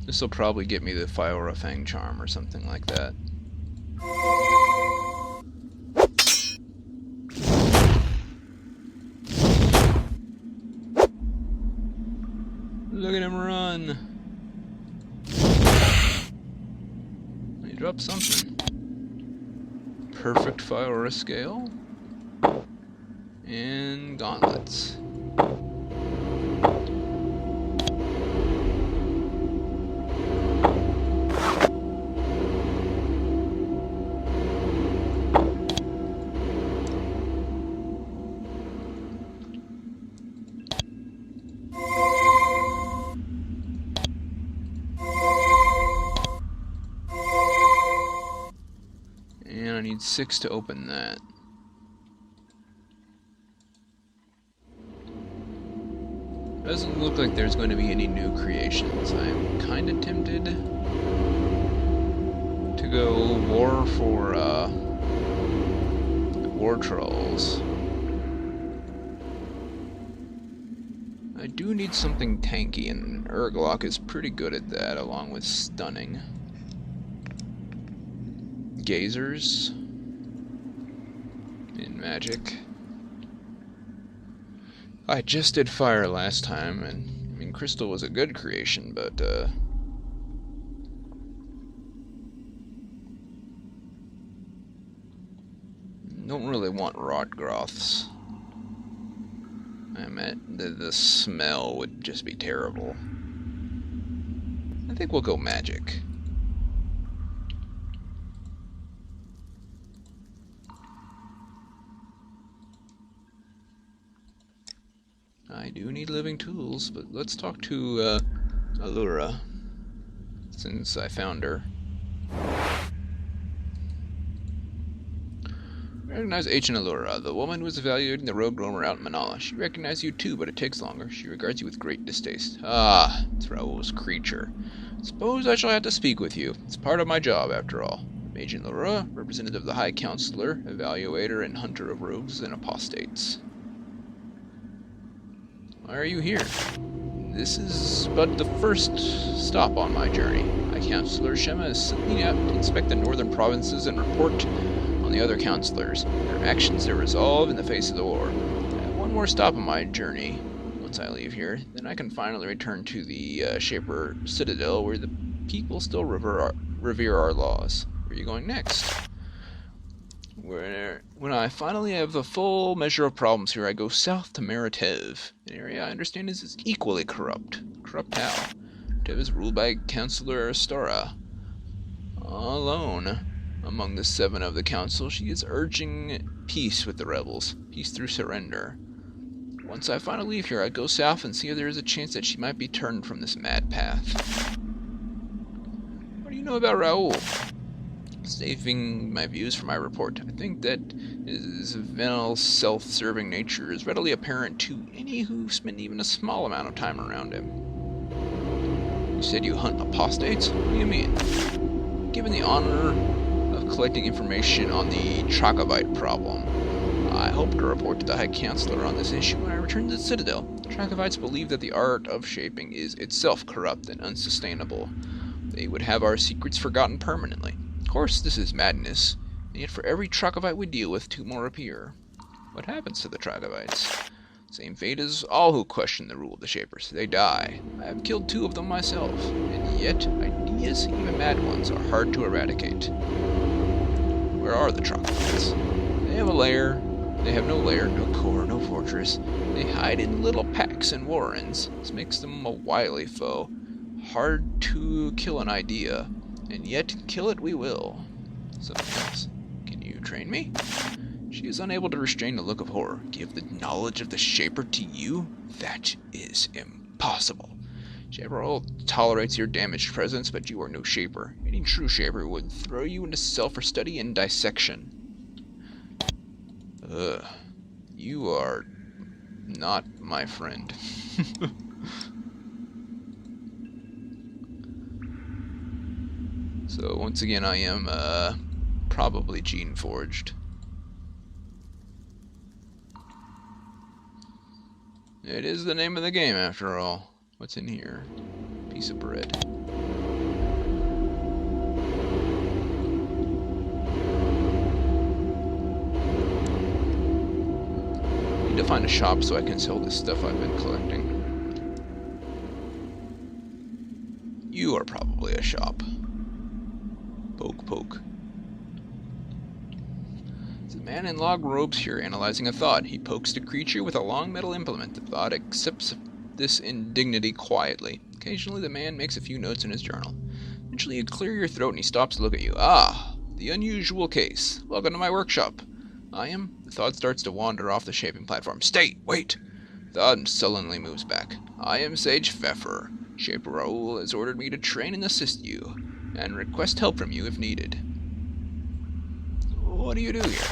This will probably get me the Fire of Fang charm or something like that. Look at him run! He dropped something. Perfect Fire scale. And gauntlets. And I need 6 to open that. Doesn't look like there's going to be any new creations. I'm kind of tempted to go war for war trolls. I do need something tanky, and Urglock is pretty good at that, along with stunning. Gazers in magic. I just did fire last time, and I mean, crystal was a good creation, but don't really want rot groths. I meant the smell would just be terrible. I think we'll go magic. I do need living tools, but let's talk to Allura, since I found her. Recognize Agent Allura. The woman who was evaluating the rogue roamer out in Manala. She recognized you too, but it takes longer. She regards you with great distaste. Ah, it's Raoul's creature. Suppose I shall have to speak with you. It's part of my job, after all. Agent Allura, representative of the High Counselor, evaluator, and hunter of rogues and apostates. Why are you here? This is but the first stop on my journey. High Counselor Shema is sent me out to inspect the northern provinces and report on the other counselors, their actions, their resolve in the face of the war. I have one more stop on my journey. Once I leave here, then I can finally return to the Shaper Citadel, where the people still revere our laws. Where are you going next? When I finally have the full measure of problems here, I go south to Maritev, an area I understand is equally corrupt. Corrupt how? Maritev is ruled by Councillor Astora. Alone among the 7 of the council, she is urging peace with the rebels, peace through surrender. Once I finally leave here, I go south and see if there is a chance that she might be turned from this mad path. What do you know about Raoul? Saving my views for my report, I think that his venal, self-serving nature is readily apparent to any who spend even a small amount of time around him. You said you hunt apostates? What do you mean? Given the honor of collecting information on the Trachovite problem, I hope to report to the High Counselor on this issue when I return to the Citadel. Trachovites believe that the art of shaping is itself corrupt and unsustainable. They would have our secrets forgotten permanently. Of course, this is madness, and yet for every Trachovite we deal with, 2 more appear. What happens to the Trachovites? Same fate as all who question the rule of the Shapers. They die. I have killed 2 of them myself, and yet ideas, even mad ones, are hard to eradicate. Where are the Trachovites? They have a lair. They have no lair, no core, no fortress. They hide in little packs and warrens. This makes them a wily foe. Hard to kill an idea, and yet kill it we will. Something else. Can you train me? She is unable to restrain a look of horror. Give the knowledge of the Shaper to you? That is impossible. Shaper tolerates your damaged presence, but you are no Shaper. Any true Shaper would throw you into self-study and dissection. You are not my friend. So once again, I am probably Geneforged. It is the name of the game, after all. What's in here? Piece of bread. need to find a shop so I can sell this stuff I've been collecting. You are probably a shop. Poke, poke. There's a man in log robes here analyzing a thought. He pokes the creature with a long metal implement. The thought accepts this indignity quietly. Occasionally the man makes a few notes in his journal. Eventually you clear your throat and he stops to look at you. Ah, the unusual case. Welcome to my workshop. The thought starts to wander off the shaping platform. Stay! Wait! The thought sullenly moves back. I am Sage Feffer. Shaper Raoul has ordered me to train and assist you, and request help from you if needed. What do you do here?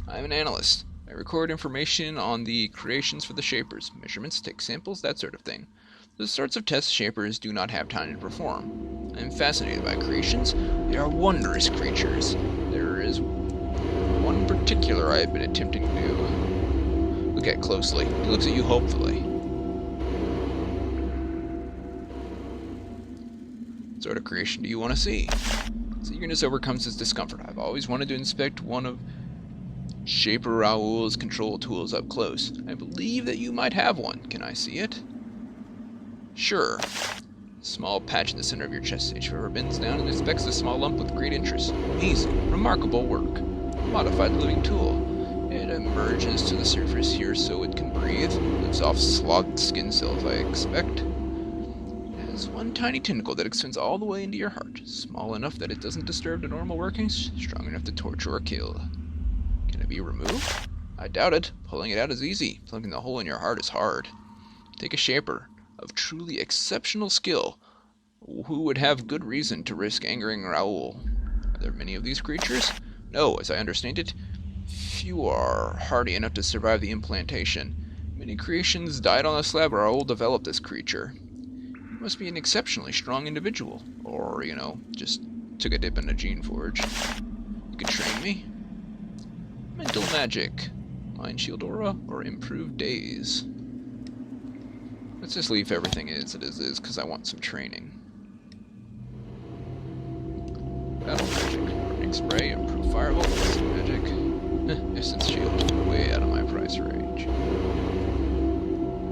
I'm an analyst. I record information on the creations for the Shapers, measurements, take samples, that sort of thing. The sorts of tests Shapers do not have time to perform. I am fascinated by creations. They are wondrous creatures. There is one particular I have been attempting to look at closely. He looks at you hopefully. What sort of creation do you want to see? His eagerness overcomes his discomfort. I've always wanted to inspect one of Shaper Raoul's control tools up close. I believe that you might have one. Can I see it? Sure. Small patch in the center of your chest. Sage Feffer bends down and inspects the small lump with great interest. Amazing. Remarkable work. Modified living tool. It emerges to the surface here so it can breathe. Lives off slogged skin cells, I expect. There's one tiny tentacle that extends all the way into your heart. Small enough that it doesn't disturb the normal workings, strong enough to torture or kill. Can it be removed? I doubt it. Pulling it out is easy. Plugging the hole in your heart is hard. Take a shaper of truly exceptional skill who would have good reason to risk angering Raoul. Are there many of these creatures? No, as I understand it, few are hardy enough to survive the implantation. Many creations died on the slab Raoul developed this creature. He must be an exceptionally strong individual. Or, just took a dip in a Geneforge. You could train me? Mental magic. Mind shield aura, or improved days. Let's just leave everything as it is, because I want some training. Battle magic. Burning spray, improved fireball, blessing magic. Essence shield. Way out of my price range.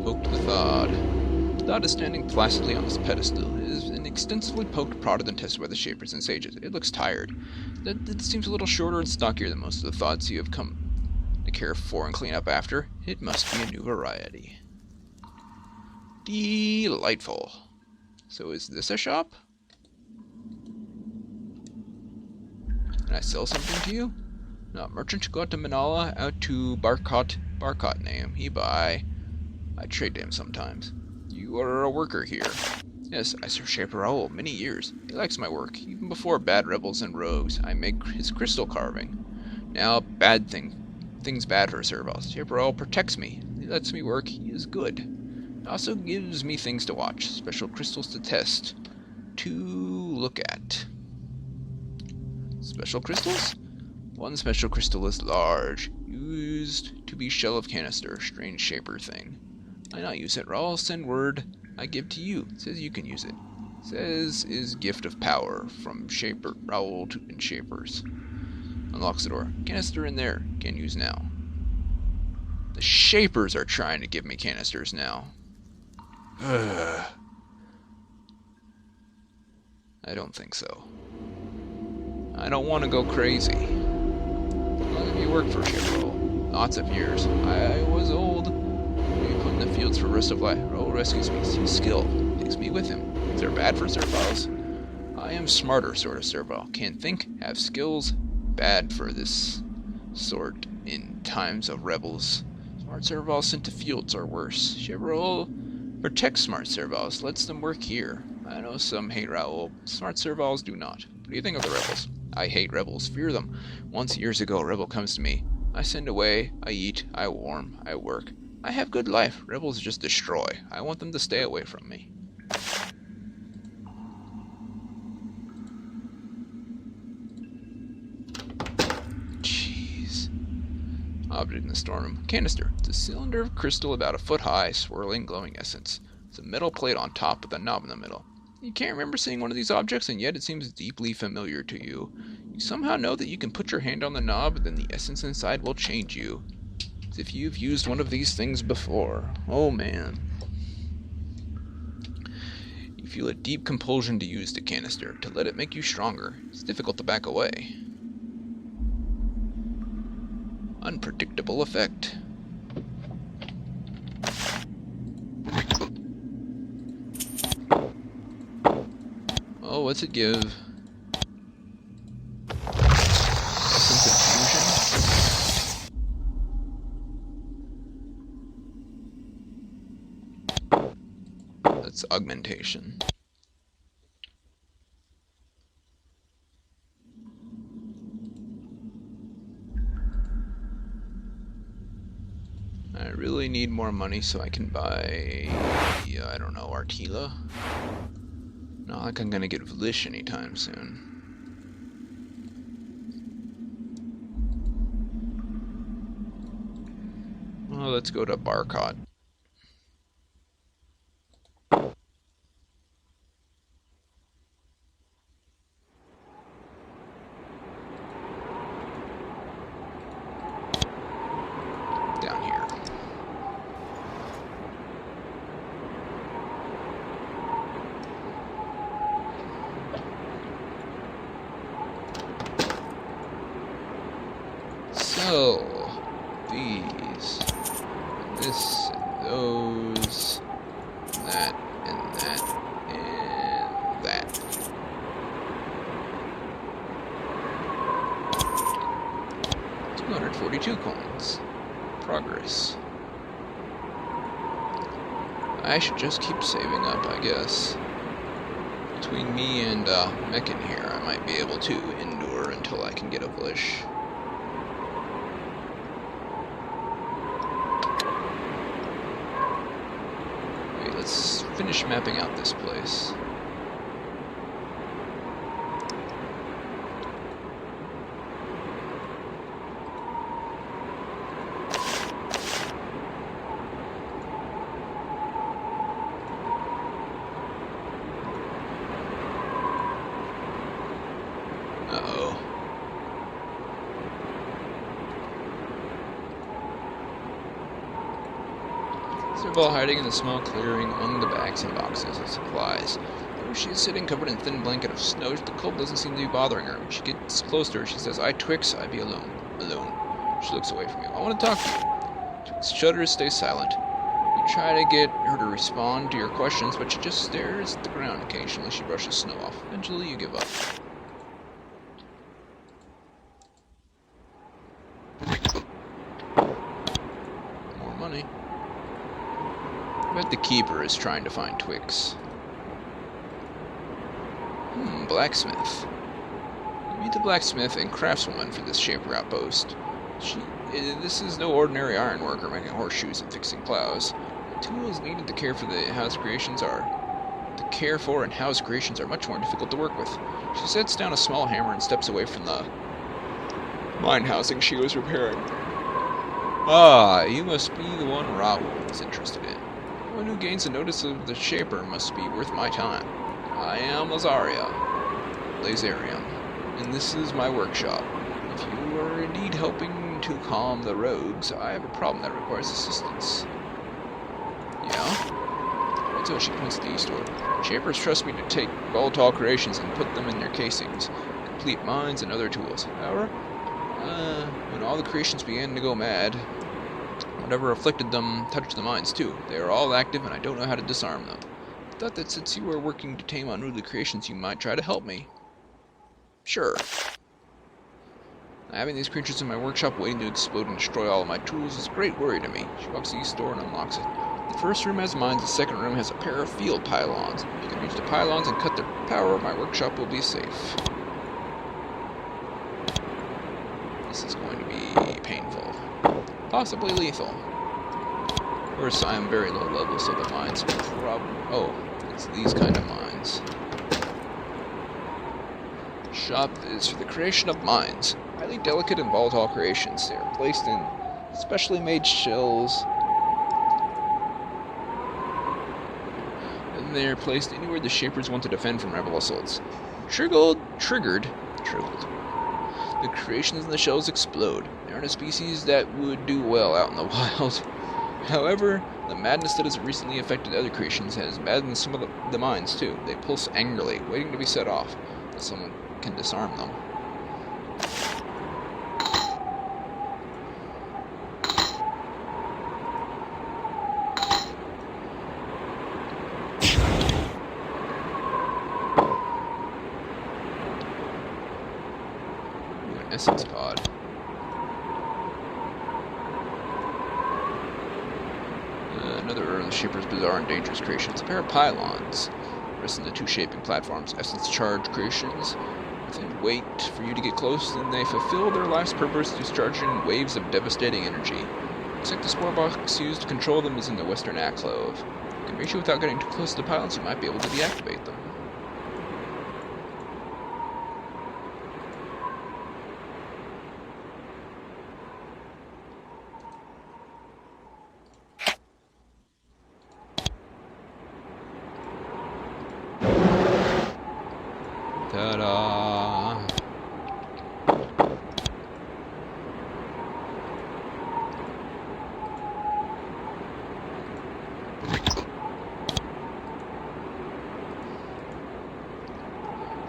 Poked the thought. The thought is standing placidly on this pedestal. It has been extensively poked, prodded, and tested by the Shapers and Sages. It looks tired. It seems a little shorter and stockier than most of the thoughts you have come to care for and clean up after. It must be a new variety. Delightful. So is this a shop? Can I sell something to you? No, merchant go out to Manala, out to Barkot name. He buy. I trade to him sometimes. You are a worker here. Yes, I serve Shaper Raoul many years. He likes my work, even before bad rebels and rogues. I make his crystal carving. Now, things bad for Servals. Shaper Raoul protects me. He lets me work. He is good. He also gives me things to watch, special crystals to test, to look at. Special crystals? One special crystal is large, used to be shell of canister, strange shaper thing. I not use it. Raoul send word I give to you. Says you can use it. Says is gift of power from Shaper Raoul to Shapers. Unlocks the door. Canister in there. Can't use now. The Shapers are trying to give me canisters now. Ugh. I don't think so. I don't want to go crazy. How long have you worked for Shaper Raoul? Lots of years. I was old. You put in the fields for rest of life. Raoul rescues me. Sees skill. Takes me with him. If they're bad for Servals. I am smarter sort of Serval. Can't think. Have skills. Bad for this sort in times of rebels. Smart Servals sent to fields are worse. Shaper Raoul protects smart Servals. Lets them work here. I know some hate Raoul. Smart Servals do not. What do you think of the rebels? I hate rebels. Fear them. Once years ago, a rebel comes to me. I send away. I eat. I warm. I work. I have good life. Rebels just destroy. I want them to stay away from me. Jeez. Object in the storeroom. Canister. It's a cylinder of crystal about a foot high, swirling, glowing essence. It's a metal plate on top with a knob in the middle. You can't remember seeing one of these objects, and yet it seems deeply familiar to you. You somehow know that you can put your hand on the knob, then the essence inside will change you. As if you've used one of these things before. Oh man. You feel a deep compulsion to use the canister, to let it make you stronger. It's difficult to back away. Unpredictable effect. Oh, what's it give? Some confusion? That's augmentation. I really need more money so I can buy, I don't know, Artila? Not like I'm gonna get Vlish anytime soon. Well, let's go to Barcott. Down here. So, these, and this, and those, and that, and that, and that. $242 coins. Progress. I should just keep saving up, I guess. Between me and Meccan here, I might be able to endure until I can get a Vlish. Okay, let's finish mapping out this place. Uh-oh. Serval hiding in the small clearing among the bags and boxes of supplies. There she is sitting covered in a thin blanket of snow. The cold doesn't seem to be bothering her. When she gets close to her, she says, "I Twix, I be alone." Alone. She looks away from you. "I want to talk to you." Twix shudders, stays silent. You try to get her to respond to your questions, but she just stares at the ground. Occasionally she brushes snow off. Eventually you give up. More money. I bet the keeper is trying to find Twix. Blacksmith. You meet the blacksmith and craftswoman for this Shaper outpost. This is no ordinary iron worker making horseshoes and fixing plows. The tools needed to care for and house creations are much more difficult to work with. She sets down a small hammer and steps away from the mine housing she was repairing. Ah, you must be the one Raoul is interested in. Anyone who gains a notice of the Shaper must be worth my time. I am Lazarium, and this is my workshop. If you are indeed helping to calm the rogues, I have a problem that requires assistance. Yeah? Until she points to the eastward. Shapers trust me to take volatile creations and put them in their casings, complete mines and other tools. However, when all the creations began to go mad, whatever afflicted them touched the mines too. They are all active and I don't know how to disarm them. I thought that since you were working to tame unruly creations, you might try to help me. Sure. Having these creatures in my workshop waiting to explode and destroy all of my tools is a great worry to me. She walks to the east door and unlocks it. The first room has mines, the second room has a pair of field pylons. If you can reach the pylons and cut their power, my workshop will be safe. This is going to be painful. Possibly lethal. Of course, I am very low level, so the mines probably... Oh, it's these kind of mines. Shop is for the creation of mines. Highly delicate and volatile creations. They are placed in specially made shells. And they are placed anywhere the Shapers want to defend from rebel assaults. Triggered. The creations in the shells explode. They aren't a species that would do well out in the wild. However, the madness that has recently affected other creations has maddened some of the minds too. They pulse angrily, waiting to be set off, until someone can disarm them. Ooh, an essence pod. Another Earth Shaper's bizarre and dangerous creations. A pair of pylons. Rest in the two shaping platforms. Essence charge creations. Within wait for you to get close, then they fulfill their life's purpose, discharging waves of devastating energy. Looks like the spore box used to control them is in the western alcove. If you can reach you without getting too close to the pylons, you might be able to deactivate them. Ta-da!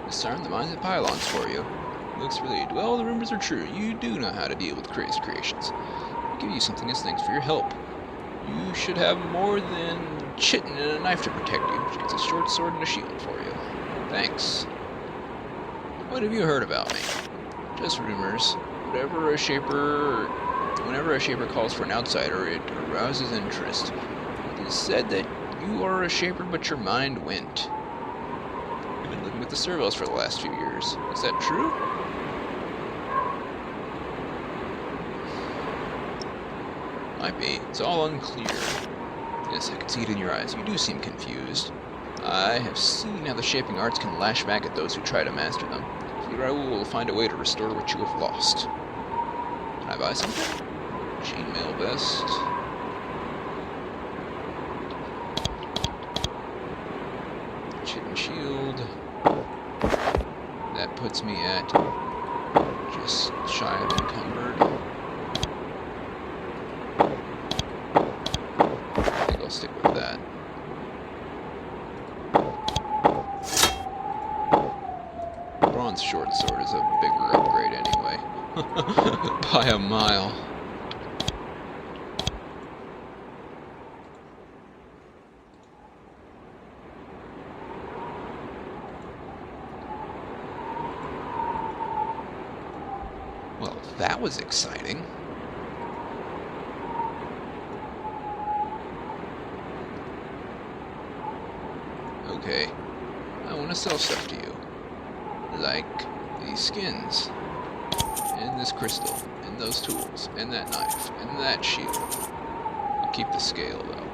Disarm the minds of pylons for you. Looks relieved. Well, the rumors are true. You do know how to deal with crazy creations. I'll give you something as thanks for your help. You should have more than chitin and a knife to protect you. She gets a short sword and a shield for you. Thanks. What have you heard about me? Just rumors. Whenever a shaper calls for an outsider, it arouses interest. It is said that you are a shaper, but your mind went. You've been living with the servos for the last few years. Is that true? Might be. It's all unclear. Yes, I can see it in your eyes. You do seem confused. I have seen how the shaping arts can lash back at those who try to master them. Here I will find a way to restore what you have lost. Can I buy something? Chainmail vest. Chitin shield. That puts me at just shy of encumbered. I think I'll stick with that. Bronze short sword is a bigger upgrade anyway. By a mile. Well, that was exciting. Okay, I want to sell stuff to you. Like these skins, and this crystal, and those tools, and that knife, and that shield. I'll keep the scale, though.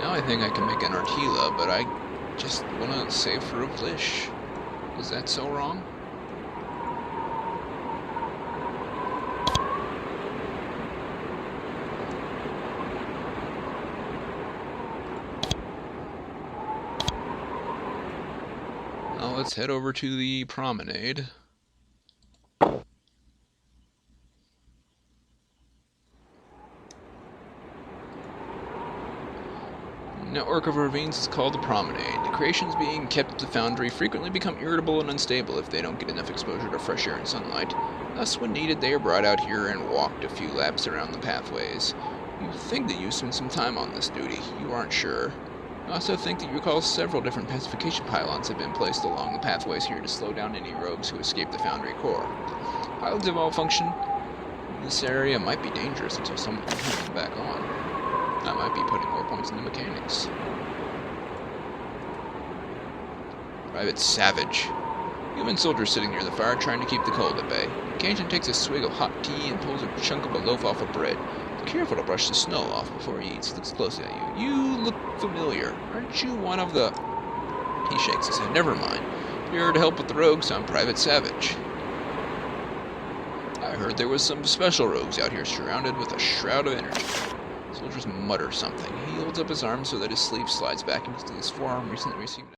Now I think I can make an Artila, but I just want to save for a Vlish. Is that so wrong? Now let's head over to the promenade. Network of ravines is called the promenade. The creations being kept at the foundry frequently become irritable and unstable if they don't get enough exposure to fresh air and sunlight. Thus, when needed, they are brought out here and walked a few laps around the pathways. You think that you spent some time on this duty. You aren't sure. You also think that you recall several different pacification pylons have been placed along the pathways here to slow down any rogues who escape the foundry core. Pylons of all function in this area might be dangerous until someone can turn them back on. I might be putting more points in the mechanics. Private Savage. Human soldier sitting near the fire trying to keep the cold at bay. Occasionally takes a swig of hot tea and pulls a chunk of a loaf off of bread. Be careful to brush the snow off before he eats. Looks closely at you. You look familiar. Aren't you one of the... He shakes his head. Never mind. Here to help with the rogues, I'm Private Savage. I heard there was some special rogues out here surrounded with a shroud of energy. Soldiers mutter something. He holds up his arm so that his sleeve slides back into his forearm, recently received